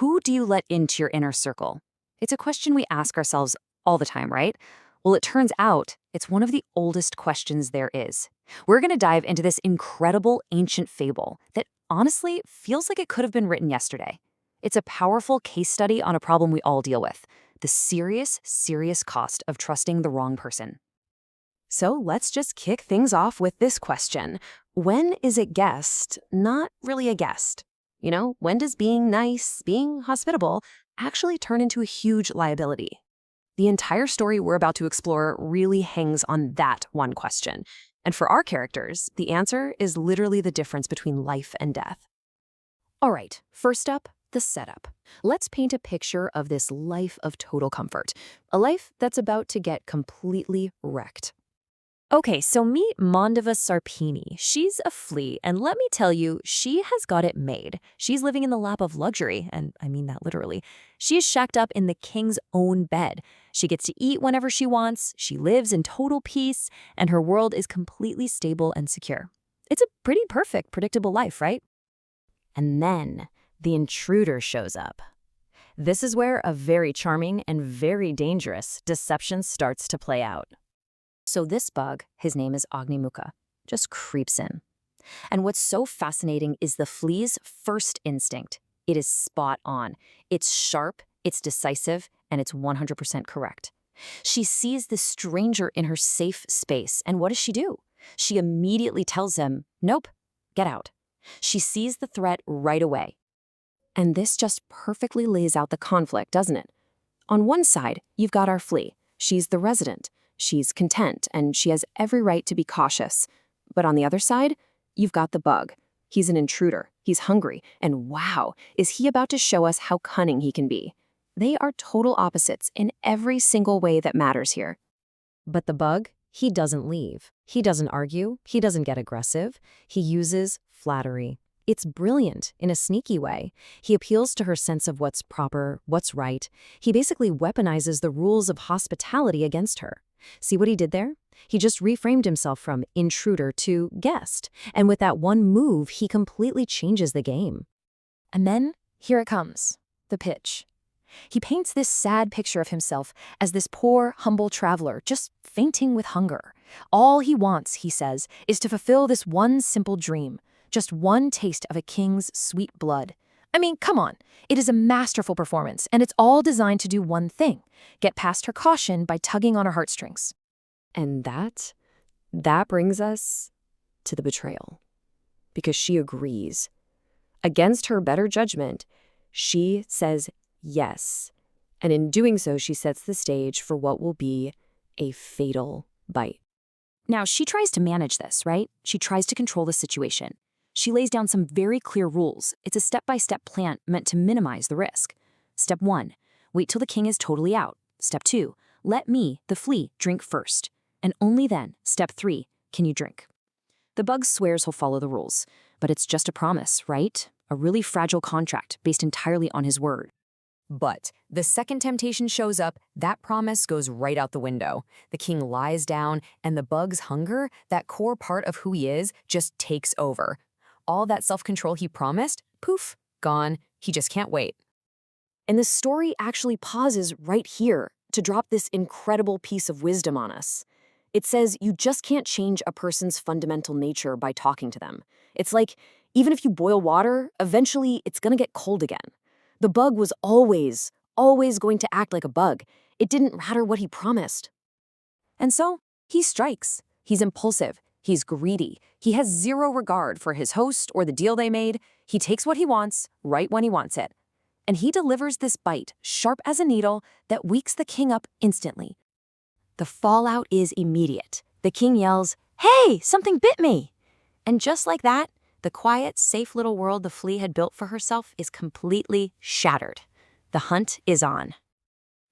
Who do you let into your inner circle? It's a question we ask ourselves all the time, right? Well, it turns out it's one of the oldest questions there is. We're going to dive into this incredible ancient fable that honestly feels like it could have been written yesterday. It's a powerful case study on a problem we all deal with: the serious, serious cost of trusting the wrong person. So let's just kick things off with this question. When is a guest not really a guest? When does being nice, being hospitable, actually turn into a huge liability? The entire story we're about to explore really hangs on that one question. And for our characters, the answer is literally the difference between life and death. All right, first up, the setup. Let's paint a picture of this life of total comfort, a life that's about to get completely wrecked. Okay, so meet Mandava Sarpini. She's a flea, and let me tell you, she has got it made. She's living in the lap of luxury, and I mean that literally. She is shacked up in the king's own bed. She gets to eat whenever she wants, she lives in total peace, and her world is completely stable and secure. It's a pretty perfect, predictable life, right? And then the intruder shows up. This is where a very charming and very dangerous deception starts to play out. So this bug, his name is Agnimuka, just creeps in. And what's so fascinating is the flea's first instinct. It is spot on. It's sharp, it's decisive, and it's 100% correct. She sees this stranger in her safe space, and what does she do? She immediately tells him, "Nope, get out." She sees the threat right away. And this just perfectly lays out the conflict, doesn't it? On one side, you've got our flea. She's the resident. She's content, and she has every right to be cautious. But on the other side, you've got the bug. He's an intruder, he's hungry, and wow, is he about to show us how cunning he can be. They are total opposites in every single way that matters here. But the bug, he doesn't leave. He doesn't argue, he doesn't get aggressive. He uses flattery. It's brilliant in a sneaky way. He appeals to her sense of what's proper, what's right. He basically weaponizes the rules of hospitality against her. See what he did there? He just reframed himself from intruder to guest. And with that one move, he completely changes the game. And then, here it comes, the pitch. He paints this sad picture of himself as this poor, humble traveler, just fainting with hunger. All he wants, he says, is to fulfill this one simple dream. Just one taste of a king's sweet blood. I mean, come on. It is a masterful performance, and it's all designed to do one thing: get past her caution by tugging on her heartstrings. And that brings us to the betrayal. Because she agrees. Against her better judgment, she says yes. And in doing so, she sets the stage for what will be a fatal bite. Now, she tries to manage this, right? She tries to control the situation. She lays down some very clear rules. It's a step-by-step plan meant to minimize the risk. Step 1, wait till the king is totally out. Step 2, let me, the flea, drink first. And only then, step 3, can you drink? The bug swears he'll follow the rules, but it's just a promise, right? A really fragile contract based entirely on his word. But the second temptation shows up, that promise goes right out the window. The king lies down, and the bug's hunger, that core part of who he is, just takes over. All that self-control he promised, poof, gone. He just can't wait. And the story actually pauses right here to drop this incredible piece of wisdom on us. It says you just can't change a person's fundamental nature by talking to them. It's like, even if you boil water, eventually it's gonna get cold again. The bug was always going to act like a bug. It didn't matter what he promised. And so, he strikes. He's impulsive. He's greedy. He has zero regard for his host or the deal they made. He takes what he wants, right when he wants it. And he delivers this bite, sharp as a needle, that wakes the king up instantly. The fallout is immediate. The king yells, "Hey, something bit me!" And just like that, the quiet, safe little world the flea had built for herself is completely shattered. The hunt is on.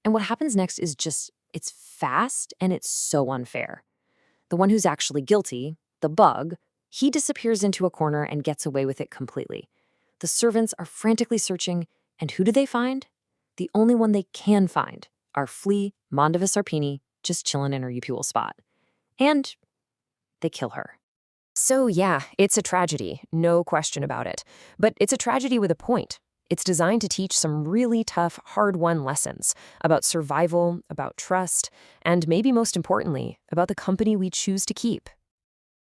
And what happens next is just, it's fast and it's so unfair. The one who's actually guilty, the bug, he disappears into a corner and gets away with it completely. The servants are frantically searching, and who do they find? The only one they can find, our flea, Mandava Sarpini, just chilling in her usual spot. And they kill her. So yeah, it's a tragedy, no question about it. But it's a tragedy with a point. It's designed to teach some really tough, hard-won lessons about survival, about trust, and maybe most importantly, about the company we choose to keep.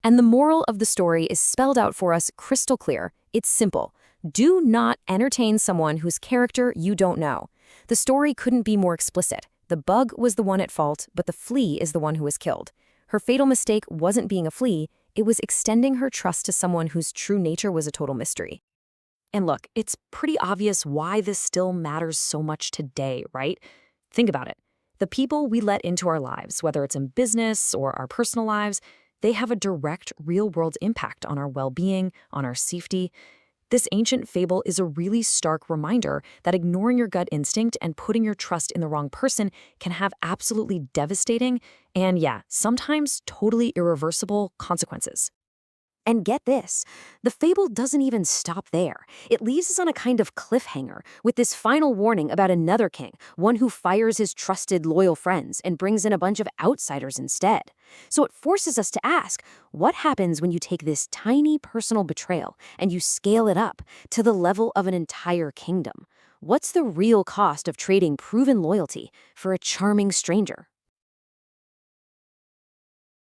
And the moral of the story is spelled out for us crystal clear. It's simple. Do not entertain someone whose character you don't know. The story couldn't be more explicit. The bug was the one at fault, but the flea is the one who was killed. Her fatal mistake wasn't being a flea, it was extending her trust to someone whose true nature was a total mystery. And look, it's pretty obvious why this still matters so much today, right? Think about it. The people we let into our lives, whether it's in business or our personal lives, they have a direct, real-world impact on our well-being, on our safety. This ancient fable is a really stark reminder that ignoring your gut instinct and putting your trust in the wrong person can have absolutely devastating and, yeah, sometimes totally irreversible consequences. And get this, the fable doesn't even stop there. It leaves us on a kind of cliffhanger with this final warning about another king, one who fires his trusted, loyal friends and brings in a bunch of outsiders instead. So it forces us to ask, what happens when you take this tiny personal betrayal and you scale it up to the level of an entire kingdom? What's the real cost of trading proven loyalty for a charming stranger?